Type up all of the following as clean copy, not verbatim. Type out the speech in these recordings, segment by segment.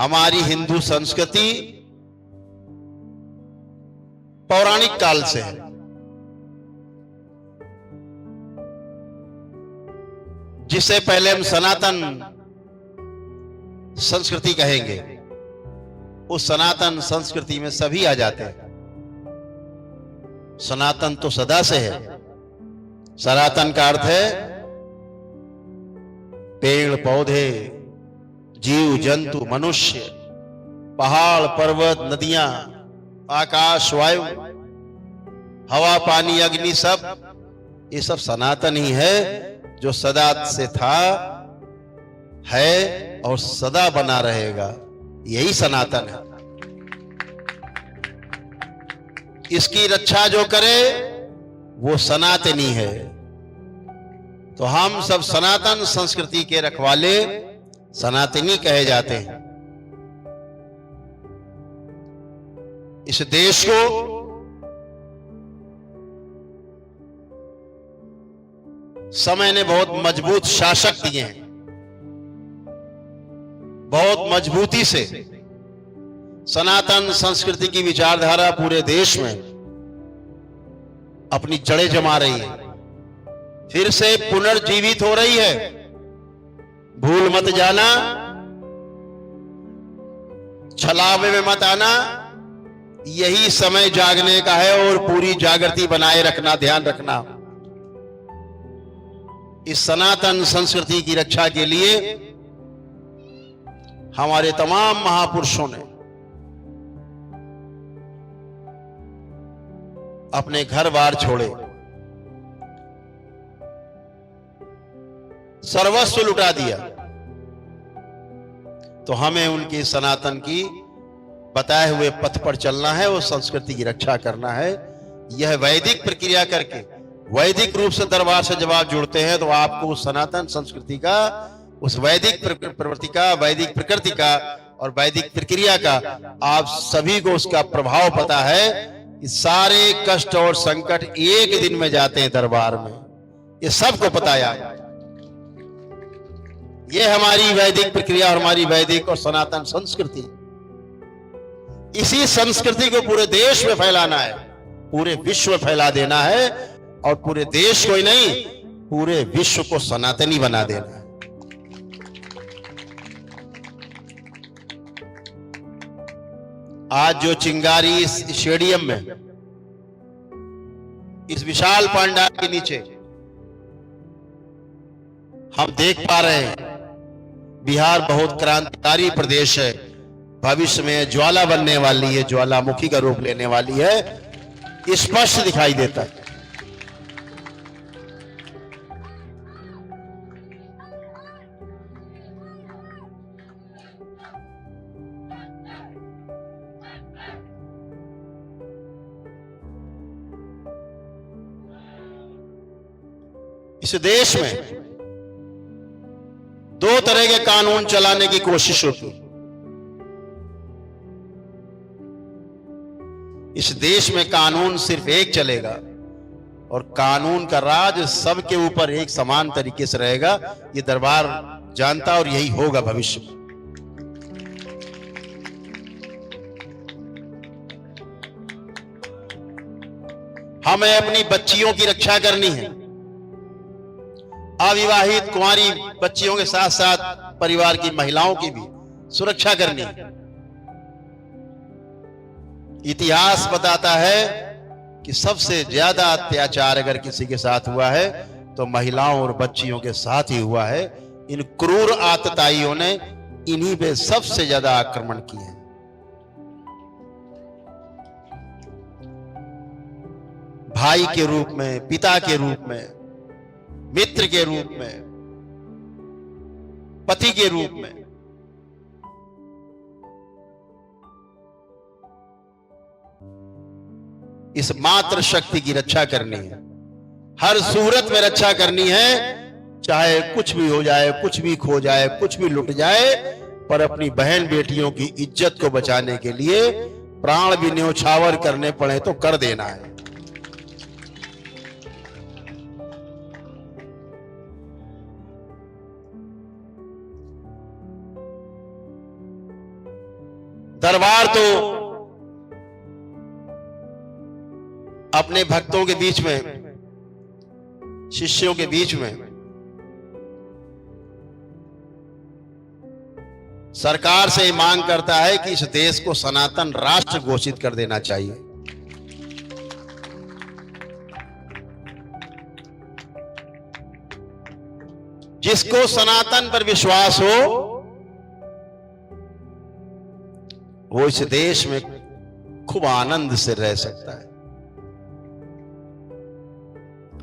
हमारी हिंदू संस्कृति पौराणिक काल से है। जिसे पहले हम सनातन संस्कृति कहेंगे, उस सनातन संस्कृति में सभी आ जाते हैं। सनातन तो सदा से है। सनातन का अर्थ है पेड़ पौधे, जीव जंतु, मनुष्य, पहाड़ पर्वत, नदियां, आकाश, वायु, हवा, पानी, अग्नि, सब ये सब सनातन ही है, जो सदा से था, है और सदा बना रहेगा। यही सनातन है। इसकी रक्षा जो करे वो सनातनी है। तो हम सब सनातन संस्कृति के रखवाले सनातनी कहे जाते हैं। इस देश को समय ने बहुत मजबूत शासक दिए हैं। बहुत मजबूती से सनातन संस्कृति की विचारधारा पूरे देश में अपनी जड़ें जमा रही है, फिर से पुनर्जीवित हो रही है। भूल मत जाना, छलावे में मत आना। यही समय जागने का है और पूरी जागृति बनाए रखना, ध्यान रखना। इस सनातन संस्कृति की रक्षा के लिए हमारे तमाम महापुरुषों ने अपने घर बार छोड़े, सर्वस्व लुटा दिया। तो हमें उनकी सनातन की बताए हुए पथ पर चलना है, वो संस्कृति की रक्षा करना है। यह वैदिक प्रक्रिया करके वैदिक रूप से दरबार से जब आप जुड़ते हैं तो आपको उस सनातन संस्कृति का, उस वैदिक प्रवृत्ति का, वैदिक प्रकृति का और वैदिक प्रक्रिया का आप सभी को उसका प्रभाव पता है। कि सारे कष्ट और संकट एक दिन में जाते हैं दरबार में, ये सबको पता है। ये हमारी वैदिक प्रक्रिया और हमारी वैदिक और सनातन संस्कृति। इसी संस्कृति को पूरे देश में फैलाना है, पूरे विश्व में फैला देना है और पूरे देश को ही नहीं, पूरे विश्व को सनातनी बना देना है। आज जो चिंगारी इस स्टेडियम में, इस विशाल पंडाल के नीचे हम देख पा रहे हैं, बिहार बहुत क्रांतिकारी प्रदेश है। भविष्य में ज्वाला बनने वाली है, ज्वालामुखी का रूप लेने वाली है, स्पष्ट दिखाई देता है। इस देश में दो तरह के कानून चलाने की कोशिश होती है। इस देश में कानून सिर्फ एक चलेगा और कानून का राज सबके ऊपर एक समान तरीके से रहेगा। ये दरबार जानता और यही होगा भविष्य में। हमें अपनी बच्चियों की रक्षा करनी है। अविवाहित कुंवारी बच्चियों के साथ साथ परिवार की महिलाओं की भी सुरक्षा करनी है। इतिहास बताता है कि सबसे ज्यादा अत्याचार अगर किसी के साथ हुआ है तो महिलाओं और बच्चियों के साथ ही हुआ है। इन क्रूर आतताइयों ने इन्हीं पे सबसे ज्यादा आक्रमण किए हैं। भाई के रूप में, पिता के रूप में, मित्र के रूप में, पति के रूप में। इस मात्र शक्ति की रक्षा करनी है, हर सूरत में रक्षा करनी है। चाहे कुछ भी हो जाए, कुछ भी खो जाए, कुछ भी लुट जाए, पर अपनी बहन बेटियों की इज्जत को बचाने के लिए प्राण भी न्योछावर करने पड़े तो कर देना है। दरबार तो अपने भक्तों के बीच में, शिष्यों के बीच में सरकार से मांग करता है कि इस देश को सनातन राष्ट्र घोषित कर देना चाहिए। जिसको सनातन पर विश्वास हो वो इस देश में खूब आनंद से रह सकता है,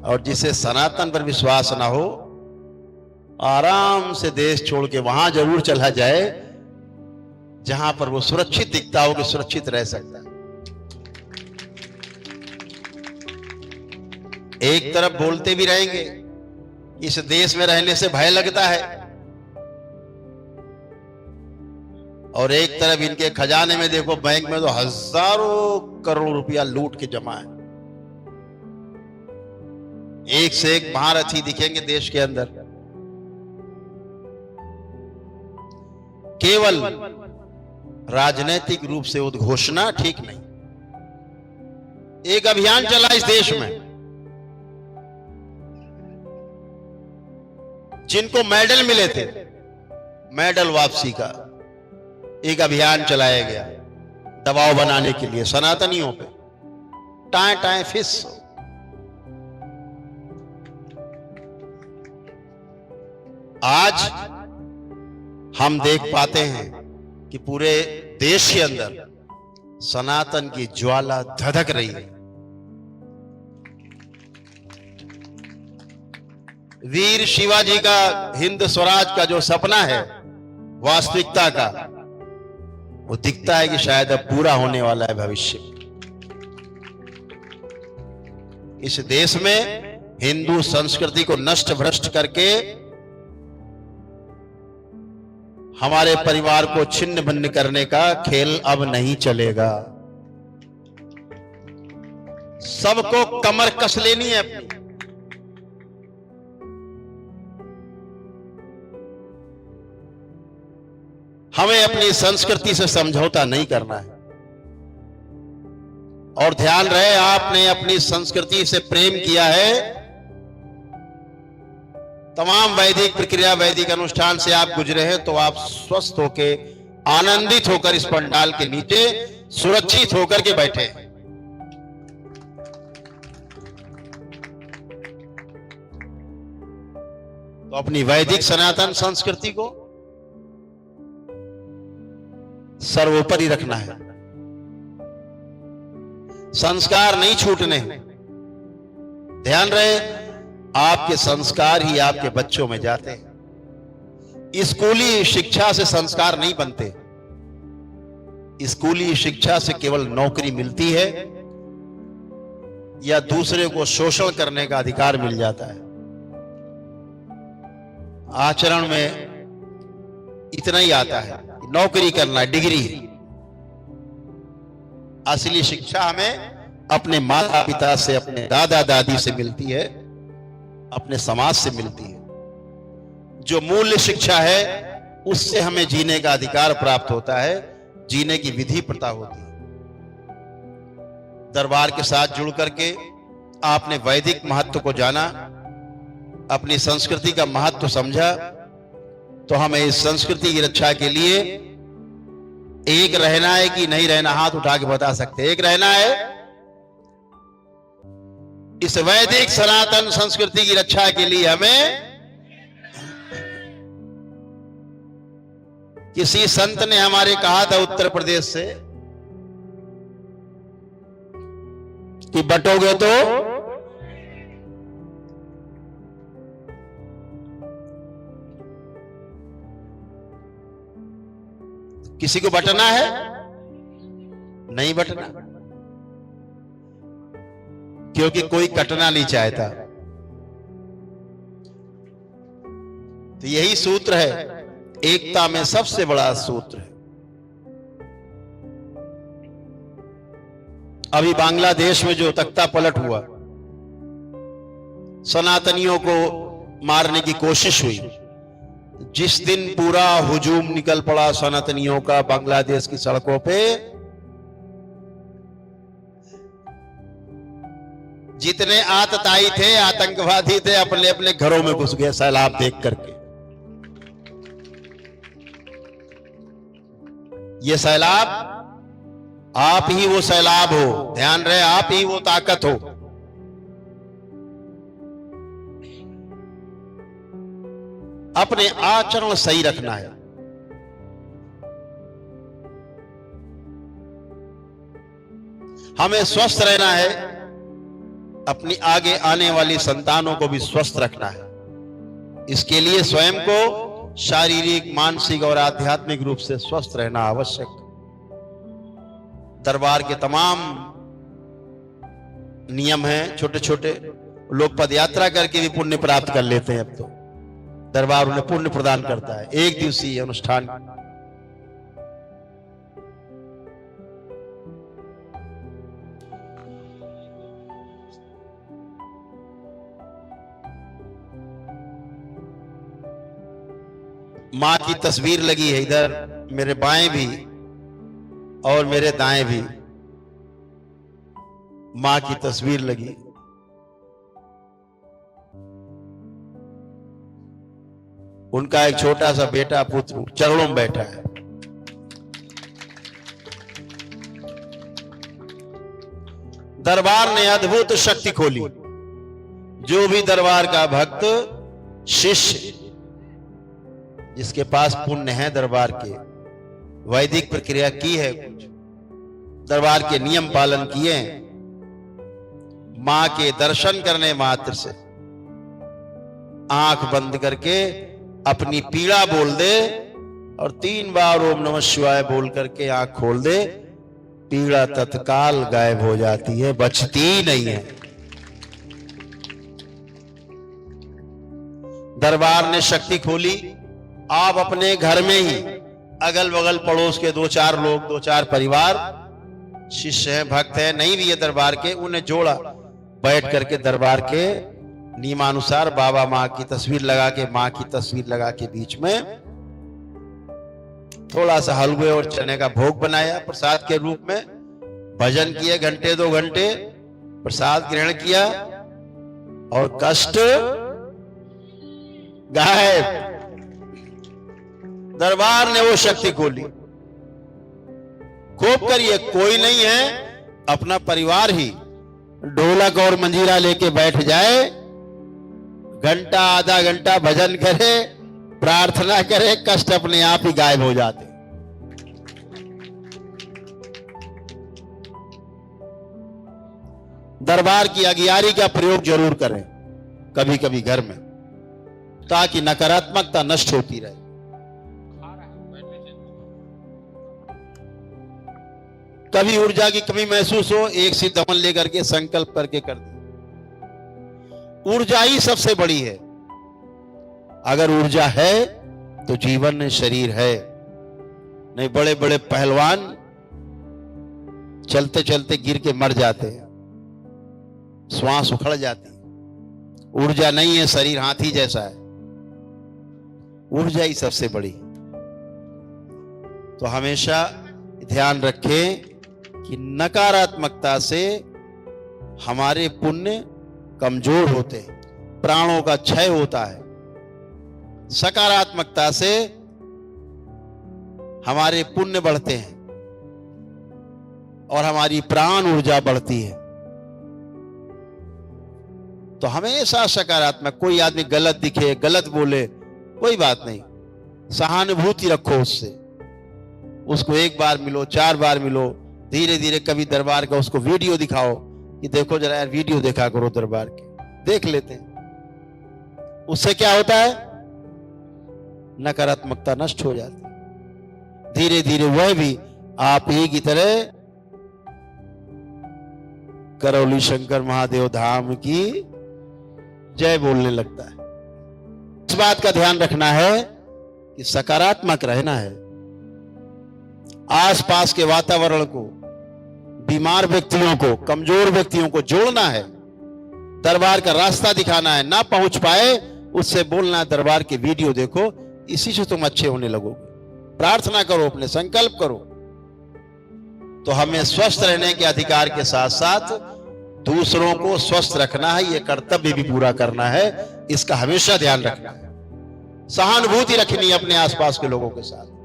और जिसे सनातन पर विश्वास ना हो आराम से देश छोड़ के वहां जरूर चला जाए जहां पर वो सुरक्षित दिखता हो कि सुरक्षित रह सकता है। एक तरफ बोलते भी रहेंगे इस देश में रहने से भय लगता है, और एक तरफ इनके खजाने में देखो, बैंक में तो हजारों करोड़ रुपया लूट के जमा है। एक से एक महारथी दिखेंगे देश के अंदर। केवल राजनीतिक रूप से उद्घोषणा ठीक नहीं। एक अभियान चला इस देश में, जिनको मेडल मिले थे, मेडल वापसी का एक अभियान चलाया गया दबाव बनाने के लिए सनातनियों पे। टाए टाए फिस। आज हम देख पाते हैं कि पूरे देश के अंदर सनातन की ज्वाला धधक रही है। वीर शिवाजी का हिंद स्वराज का जो सपना है वास्तविकता का, वो दिखता है कि शायद अब पूरा होने वाला है भविष्य। इस देश में हिंदू संस्कृति को नष्ट भ्रष्ट करके हमारे परिवार को छिन्न भिन्न करने का खेल अब नहीं चलेगा। सबको कमर कस लेनी है अपनी। हमें अपनी संस्कृति से समझौता नहीं करना है। और ध्यान रहे, आपने अपनी संस्कृति से प्रेम किया है, तमाम वैदिक प्रक्रिया, वैदिक अनुष्ठान से आप गुजरे हैं, तो आप स्वस्थ होकर, आनंदित होकर इस पंडाल के नीचे सुरक्षित होकर के बैठे हैं। तो अपनी वैदिक सनातन संस्कृति को सर्वोपरि रखना है। संस्कार नहीं छूटने। ध्यान रहे, आपके संस्कार ही आपके बच्चों में जाते हैं। स्कूली शिक्षा से संस्कार नहीं बनते। स्कूली शिक्षा से केवल नौकरी मिलती है या दूसरे को शोषण करने का अधिकार मिल जाता है। आचरण में इतना ही आता है, नौकरी करना, डिग्री। असली शिक्षा हमें अपने माता पिता से, अपने दादा दादी से मिलती है, अपने समाज से मिलती है। जो मूल्य शिक्षा है उससे हमें जीने का अधिकार प्राप्त होता है, जीने की विधि प्रथा होती है। दरबार के साथ जुड़ करके आपने वैदिक महत्व को जाना, अपनी संस्कृति का महत्व समझा, तो हमें इस संस्कृति की रक्षा के लिए एक रहना है कि नहीं रहना, हाथ उठा के बता सकते। एक रहना है। इस वैदिक सनातन संस्कृति की रक्षा के लिए हमें, किसी संत ने हमारे कहा था उत्तर प्रदेश से कि बटोगे तो किसी को बटना है, नहीं बटना, क्योंकि कोई कटना नहीं चाहता। तो यही सूत्र है, एकता में सबसे बड़ा सूत्र है। अभी बांग्लादेश में जो तख्ता पलट हुआ, सनातनियों को मारने की कोशिश हुई, जिस दिन पूरा हुजूम निकल पड़ा सनातनियों का बांग्लादेश की सड़कों पे, जितने आतताई थे, आतंकवादी थे, अपने अपने घरों में घुस गए सैलाब देख करके। ये सैलाब आप ही वो सैलाब हो, ध्यान रहे, आप ही वो ताकत हो। अपने आचरण सही रखना है। हमें स्वस्थ रहना है, अपनी आगे आने वाली संतानों को भी स्वस्थ रखना है। इसके लिए स्वयं को शारीरिक, मानसिक और आध्यात्मिक रूप से स्वस्थ रहना आवश्यक। दरबार के तमाम नियम हैं छोटे छोटे। लोग पद यात्रा करके भी पुण्य प्राप्त कर लेते हैं। अब तो दरबार उन्हें पुण्य प्रदान करता है। एक दिवसीय अनुष्ठान मां की तस्वीर लगी है इधर, मेरे बाएं भी और मेरे दाएं भी मां की तस्वीर लगी। उनका एक छोटा सा बेटा पुत्र चरणों में बैठा है। दरबार ने अद्भुत शक्ति खोली। जो भी दरबार का भक्त, शिष्य, जिसके पास पुण्य है, दरबार के वैदिक प्रक्रिया की है, कुछ दरबार के नियम पालन किए, मां के दर्शन करने मात्र से आंख बंद करके अपनी पीड़ा बोल दे और 3 बार ओम नमः शिवाय बोल करके आंख खोल दे, पीड़ा तत्काल गायब हो जाती है, बचती ही नहीं है। दरबार ने शक्ति खोली। आप अपने घर में ही अगल बगल पड़ोस के 2-4 लोग, 2-4 परिवार, शिष्य हैं, भक्त हैं, नहीं भी ये दरबार के, उन्हें जोड़ा, बैठ करके दरबार के नियमानुसार बाबा मां की तस्वीर लगा के, मां की तस्वीर लगा के बीच में थोड़ा सा हलवे और चने का भोग बनाया प्रसाद के रूप में। भजन किए घंटे 2 घंटे, प्रसाद ग्रहण किया और कष्ट गायब। दरबार ने वो शक्ति खोली। खूब करिए, कोई नहीं है, अपना परिवार ही ढोलक और मंजीरा लेके बैठ जाए, घंटा आधा घंटा भजन करे, प्रार्थना करे, कष्ट अपने आप ही गायब हो जाते। दरबार की अगियारी का प्रयोग जरूर करें कभी कभी घर में, ताकि नकारात्मकता नष्ट होती रहे। कभी ऊर्जा की कमी महसूस हो, एक सिद्ध हवन लेकर के संकल्प करके कर दे। ऊर्जा ही सबसे बड़ी है। अगर ऊर्जा है तो जीवन में शरीर है। नहीं, बड़े बड़े पहलवान चलते चलते गिर के मर जाते हैं, श्वास उखड़ जाती है। ऊर्जा नहीं है, शरीर हाथी जैसा है। ऊर्जा ही सबसे बड़ी। तो हमेशा ध्यान रखें कि नकारात्मकता से हमारे पुण्य कमजोर होते हैं, प्राणों का क्षय होता है। सकारात्मकता से हमारे पुण्य बढ़ते हैं और हमारी प्राण ऊर्जा बढ़ती है। तो हमेशा सकारात्मक, कोई आदमी गलत दिखे, गलत बोले, कोई बात नहीं, सहानुभूति रखो उससे। उसको 1 बार मिलो, 4 बार मिलो, धीरे धीरे कभी दरबार का उसको वीडियो दिखाओ कि देखो जरा यार, वीडियो देखा करो दरबार के, देख लेते हैं। उससे क्या होता है, नकारात्मकता नष्ट हो जाती है। धीरे धीरे वह भी आप ही की तरह करौली शंकर महादेव धाम की जय बोलने लगता है। इस बात का ध्यान रखना है कि सकारात्मक रहना है। आसपास के वातावरण को, बीमार व्यक्तियों को, कमजोर व्यक्तियों को जोड़ना है। दरबार का रास्ता दिखाना है। ना पहुंच पाए उससे बोलना, दरबार के वीडियो देखो, इसी से तुम अच्छे होने लगोगे। प्रार्थना करो, अपने संकल्प करो। तो हमें स्वस्थ रहने के अधिकार के साथ साथ दूसरों को स्वस्थ रखना है, ये कर्तव्य भी पूरा करना है, इसका हमेशा ध्यान रखना है। सहानुभूति रखनी है अपने आसपास के लोगों के साथ।